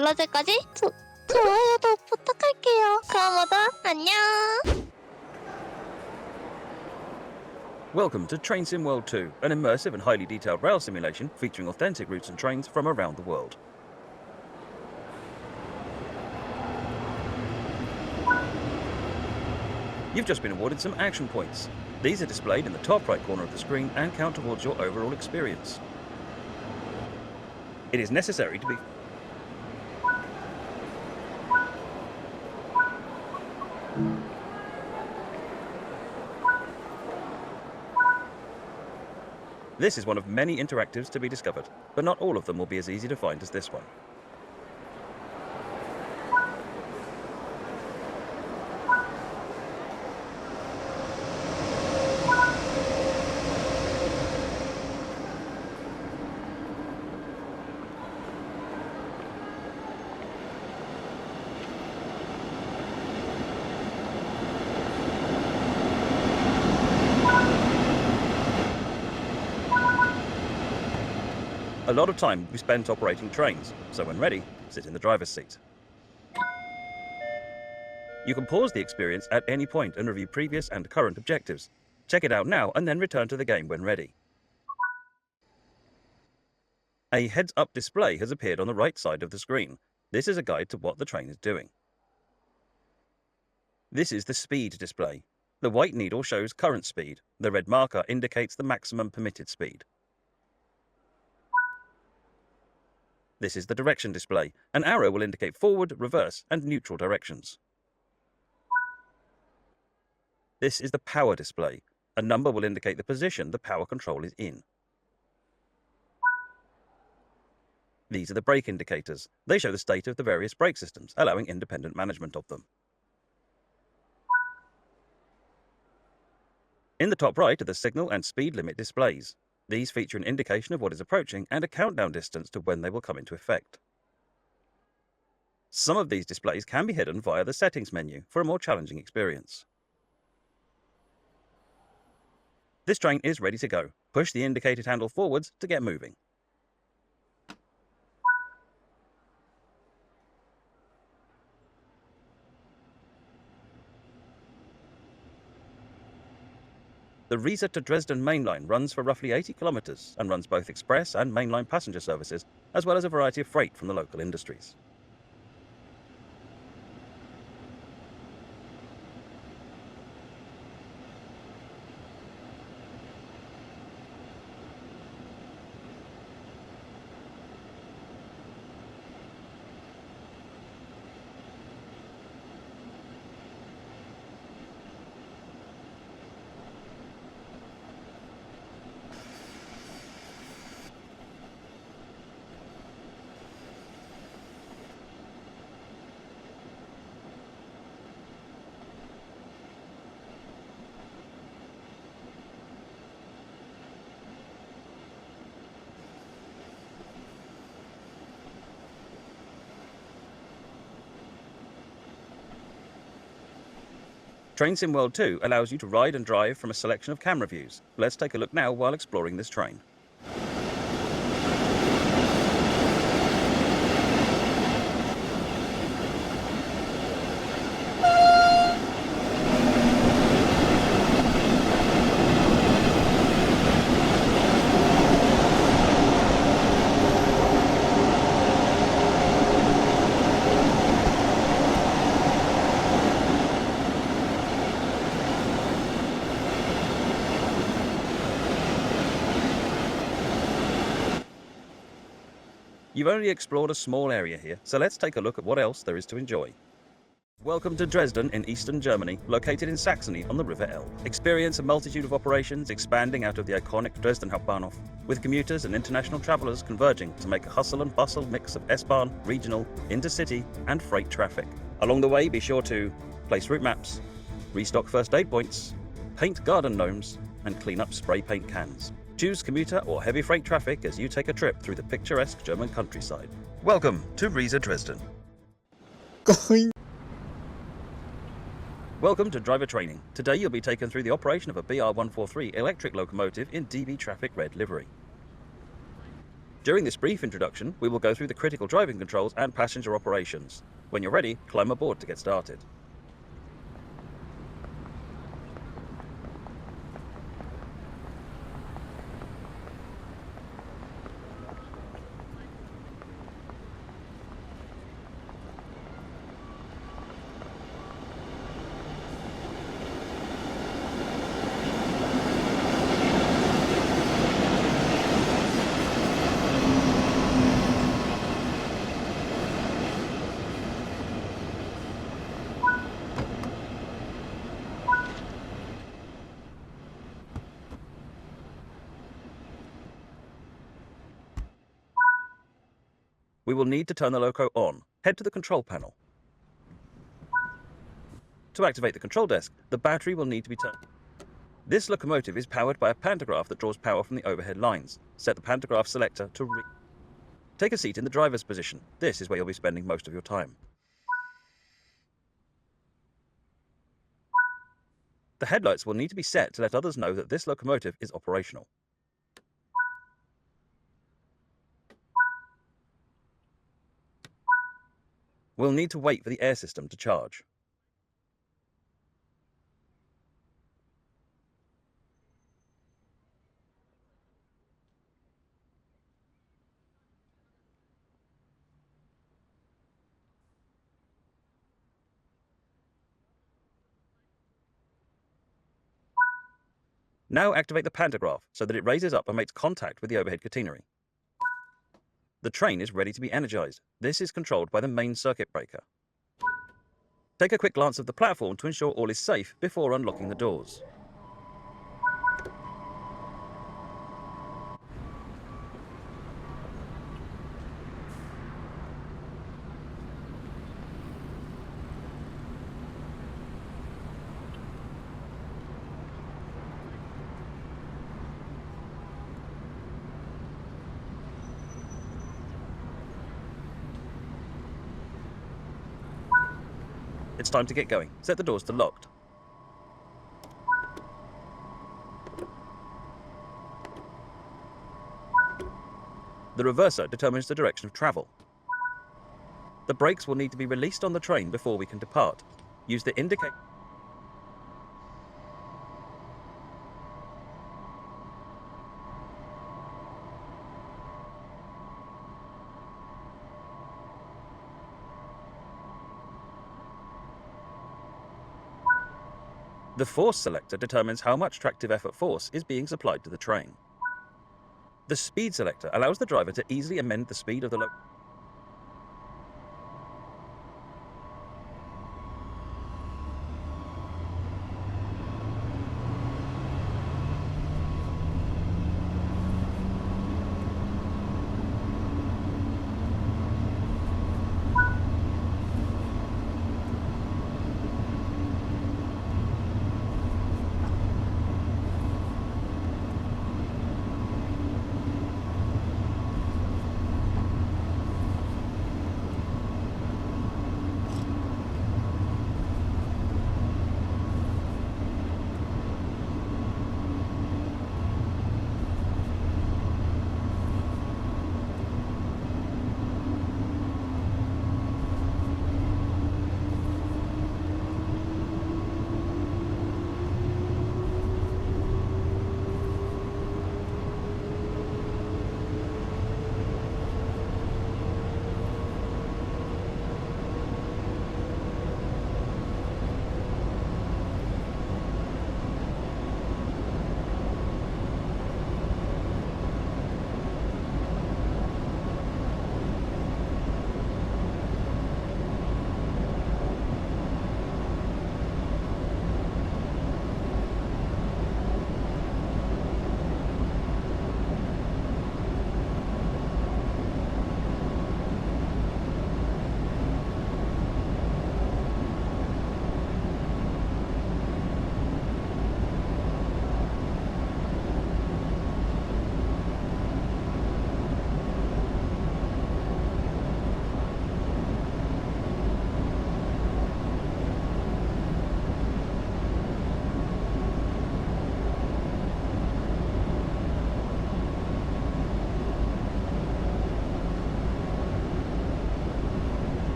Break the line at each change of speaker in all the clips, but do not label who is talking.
눌러줄 거지? 좋아요도 부탁할게요. 그럼 모두 안녕.
Welcome to Train Sim World 2, an immersive and highly detailed rail simulation featuring authentic routes and trains from around the world. You've just been awarded some action points. These are displayed in the top right corner of the screen and count towards your overall experience. It is necessary to be This is one of many interactives to be discovered, but not all of them will be as easy to find as this one. A lot of time will be spent operating trains, so when ready, sit in the driver's seat. You can pause the experience at any point and review previous and current objectives. Check it out now and then return to the game when ready. A heads-up display has appeared on the right side of the screen. This is a guide to what the train is doing. This is the speed display. The white needle shows current speed. The red marker indicates the maximum permitted speed. This is the direction display. An arrow will indicate forward, reverse, and neutral directions. This is the power display. A number will indicate the position the power control is in. These are the brake indicators. They show the state of the various brake systems, allowing independent management of them. In the top right are the signal and speed limit displays. These feature an indication of what is approaching and a countdown distance to when they will come into effect. Some of these displays can be hidden via the settings menu for a more challenging experience. This train is ready to go. Push the indicated handle forwards to get moving. The Riesa to Dresden main line runs for roughly 80 kilometers and runs both express and mainline passenger services, as well as a variety of freight from the local industries. Train Sim World 2 allows you to ride and drive from a selection of camera views. Let's take a look now while exploring this train. You've only explored a small area here, so let's take a look at what else there is to enjoy. Welcome to Dresden in eastern Germany, located in Saxony on the River Elbe. Experience a multitude of operations expanding out of the iconic Dresden Hauptbahnhof, with commuters and international travelers converging to make a hustle and bustle mix of S-Bahn, regional, intercity, and freight traffic. Along the way, be sure to place route maps, restock first aid points, paint garden gnomes, and clean up spray paint cans. Choose commuter or heavy freight traffic as you take a trip through the picturesque German countryside. Welcome to Riesa Dresden. Welcome to driver training. Today you'll be taken through the operation of a BR-143 electric locomotive in DB Traffic Red livery. During this brief introduction, we will go through the critical driving controls and passenger operations. When you're ready, climb aboard to get started. We will need to turn the loco on. Head to the control panel. To activate the control desk, the battery will need to be turned. This locomotive is powered by a pantograph that draws power from the overhead lines. Set the pantograph selector to Take a seat in the driver's position. This is where you'll be spending most of your time. The headlights will need to be set to let others know that this locomotive is operational. We'll need to wait for the air system to charge. Now activate the pantograph so that it raises up and makes contact with the overhead catenary. The train is ready to be energized. This is controlled by the main circuit breaker. Take a quick glance of the platform to ensure all is safe before unlocking the doors. It's time to get going. Set the doors to locked. The reverser determines the direction of travel. The brakes will need to be released on the train before we can depart. Use the indicator. The force selector determines how much tractive effort force is being supplied to the train. The speed selector allows the driver to easily amend the speed of the locomotive.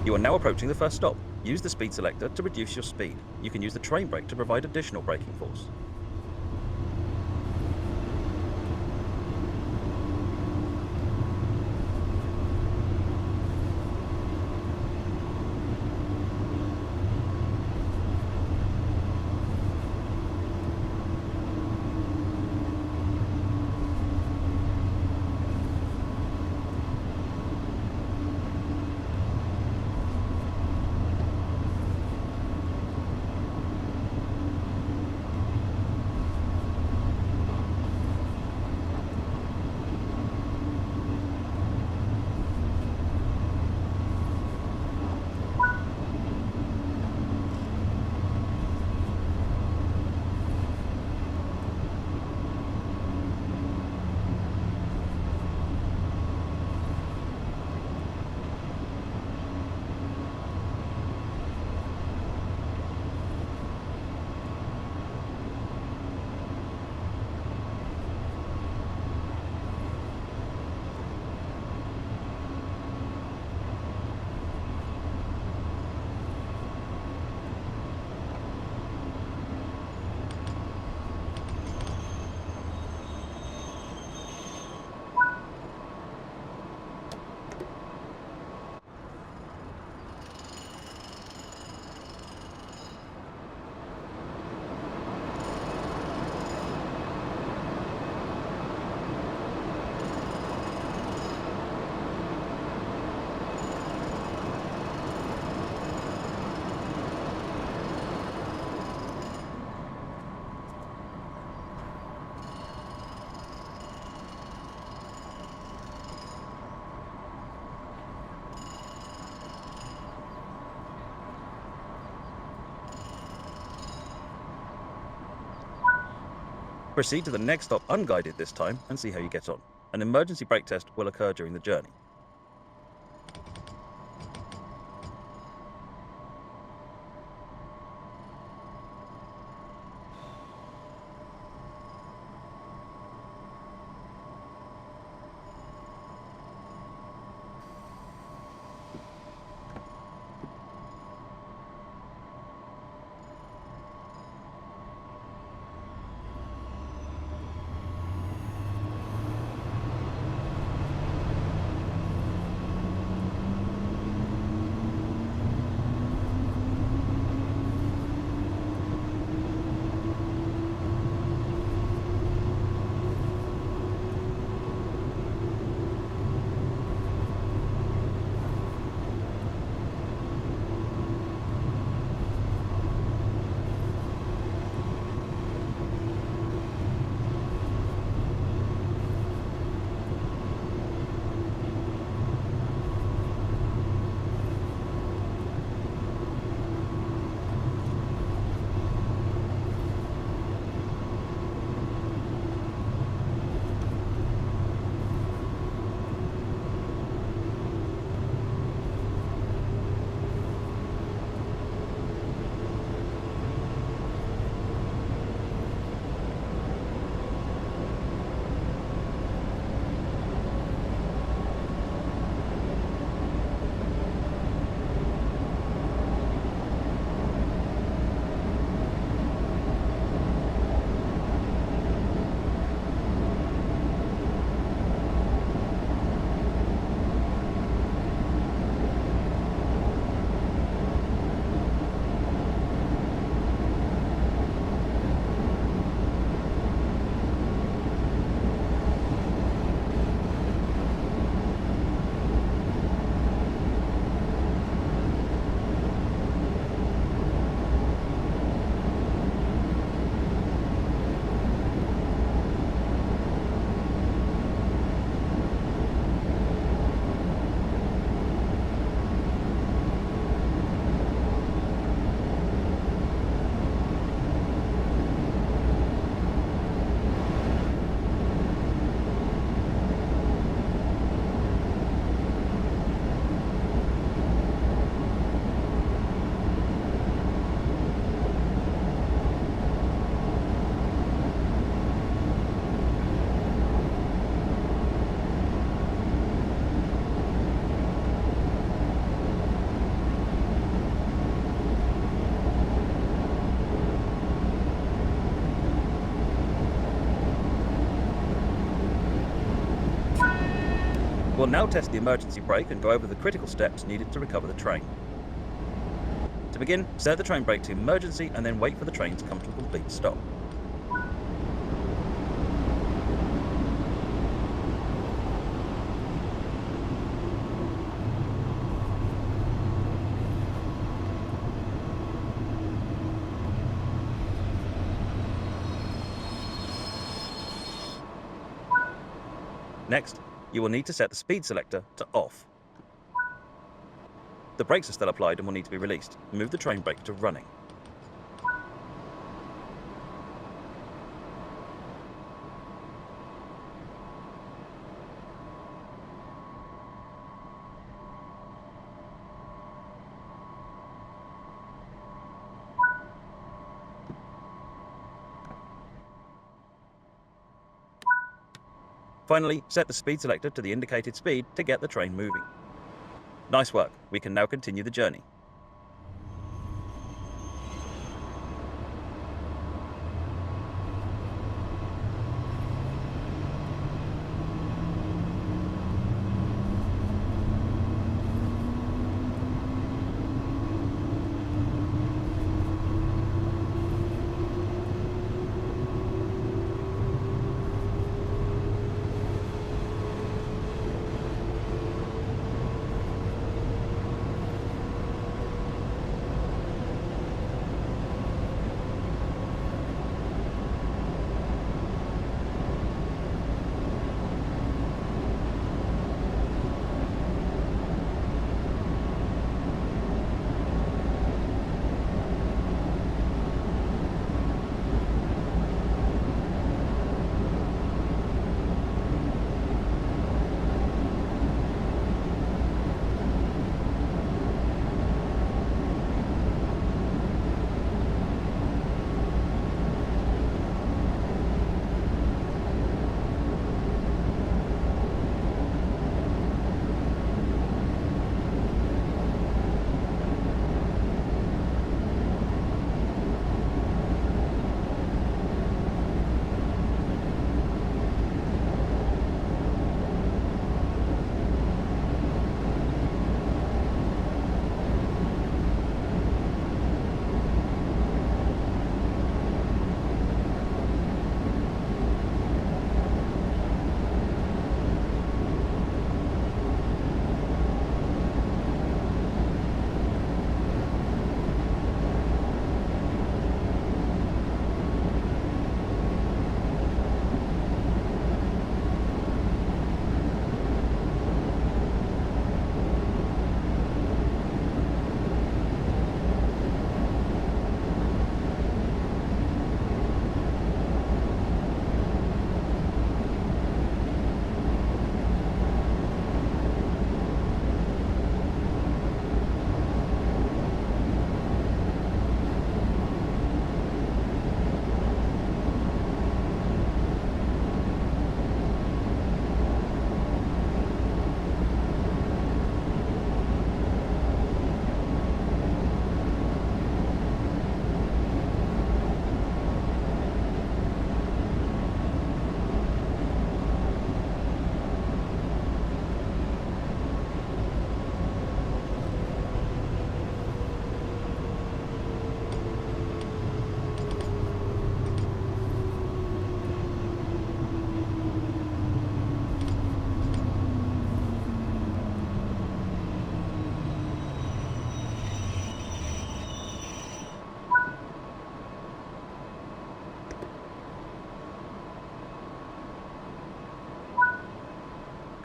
You are now approaching the first stop. Use the speed selector to reduce your speed. You can use the train brake to provide additional braking force. Proceed to the next stop unguided this time and see how you get on. An emergency brake test will occur during the journey. We'll now test the emergency brake and go over the critical steps needed to recover the train. To begin, set the train brake to emergency and then wait for the train to come to a complete stop. Next, you will need to set the speed selector to off. The brakes are still applied and will need to be released. Move the train brake to running. Finally, set the speed selector to the indicated speed to get the train moving. Nice work. We can now continue the journey.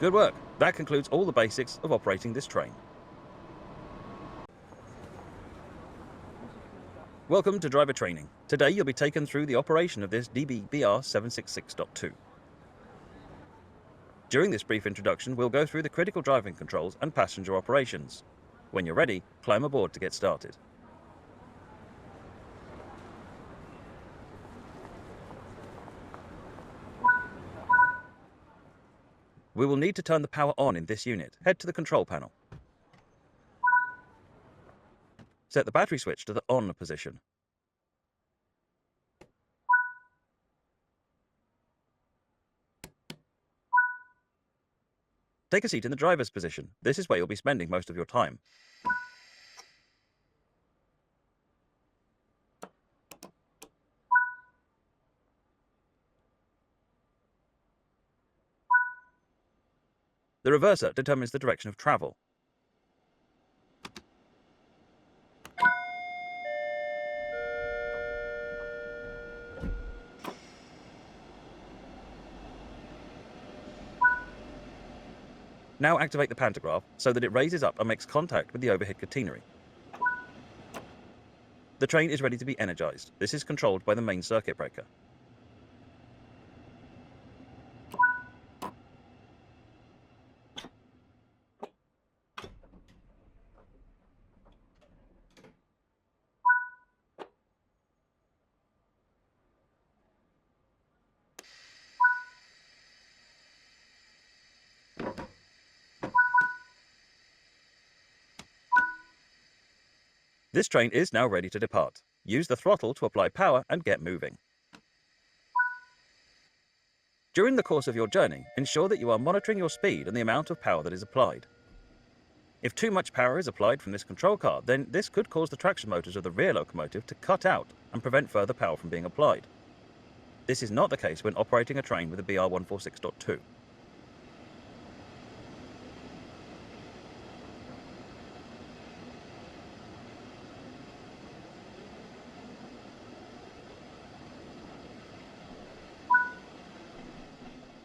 Good work. That concludes all the basics of operating this train. Welcome to driver training. Today you'll be taken through the operation of this DB-BR 766.2. During this brief introduction, we'll go through the critical driving controls and passenger operations. When you're ready, climb aboard to get started. We will need to turn the power on in this unit. Head to the control panel. Set the battery switch to the on position. Take a seat in the driver's position. This is where you'll be spending most of your time. The reverser determines the direction of travel. Now activate the pantograph so that it raises up and makes contact with the overhead catenary. The train is ready to be energized. This is controlled by the main circuit breaker. This train is now ready to depart. Use the throttle to apply power and get moving. During the course of your journey, ensure that you are monitoring your speed and the amount of power that is applied. If too much power is applied from this control card, then this could cause the traction motors of the rear locomotive to cut out and prevent further power from being applied. This is not the case when operating a train with a BR146.2.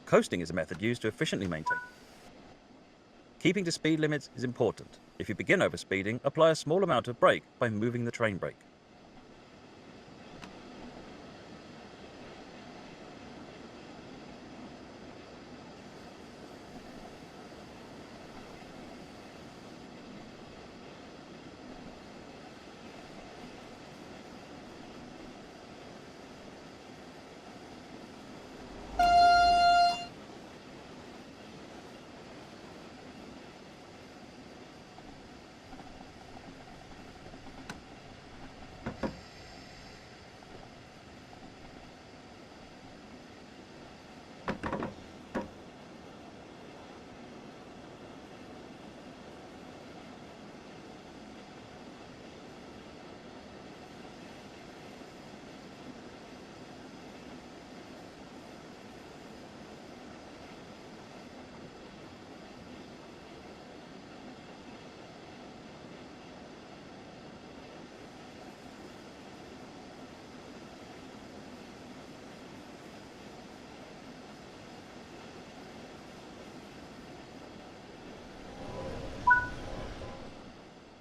Coasting is a method used to efficiently maintain. Keeping to speed limits is important. If you begin overspeeding, apply a small amount of brake by moving the train brake.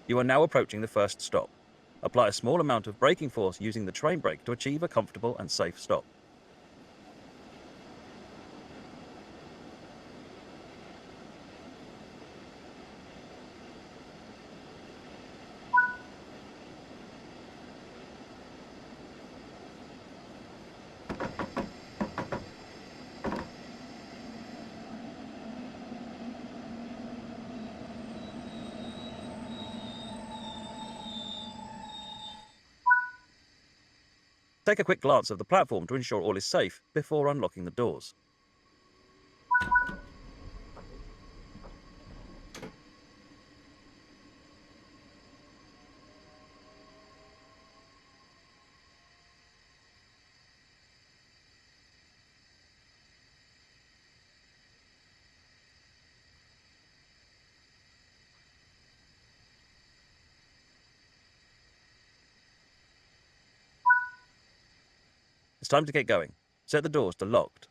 You are now approaching the first stop. Apply a small amount of braking force using the train brake to achieve a comfortable and safe stop. Take a quick glance at the platform to ensure all is safe before unlocking the doors. It's time to get going. Set the doors to locked.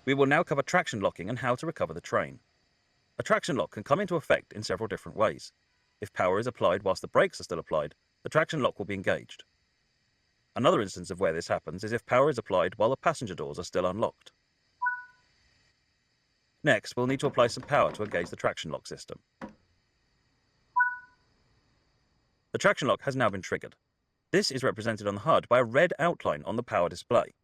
We will now cover traction locking and how to recover the train. A traction lock can come into effect in several different ways. If power is applied whilst the brakes are still applied, the traction lock will be engaged. Another instance of where this happens is if power is applied while the passenger doors are still unlocked. Next, we'll need to apply some power to engage the traction lock system. The traction lock has now been triggered. This is represented on the HUD by a red outline on the power display.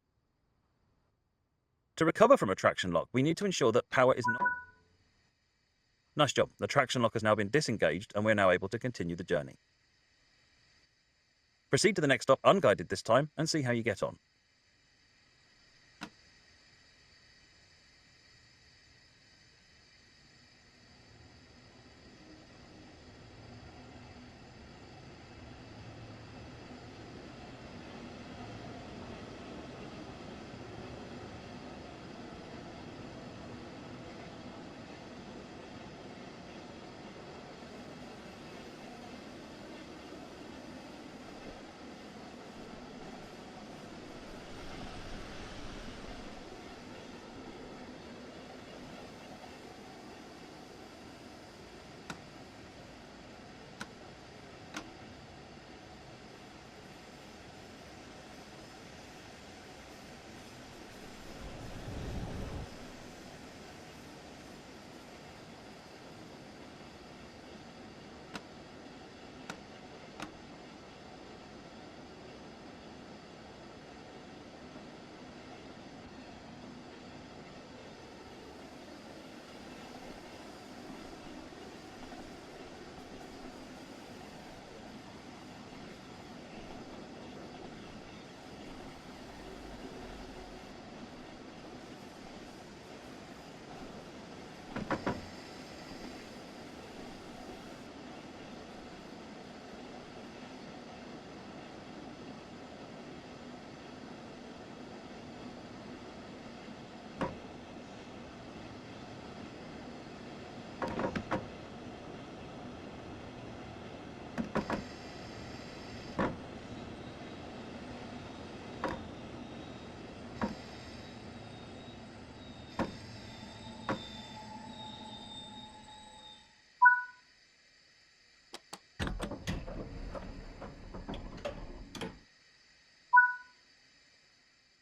To recover from a traction lock, we need to ensure that power is not... Nice job. The traction lock has now been disengaged and we're now able to continue the journey. Proceed to the next stop unguided this time and see how you get on.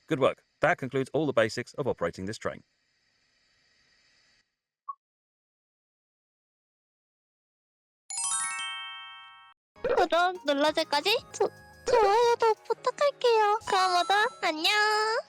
Good work. That concludes all the basics of operating this train.
구독 눌러줄까지? 좋아요도 부탁할게요. 그럼 모두 안녕.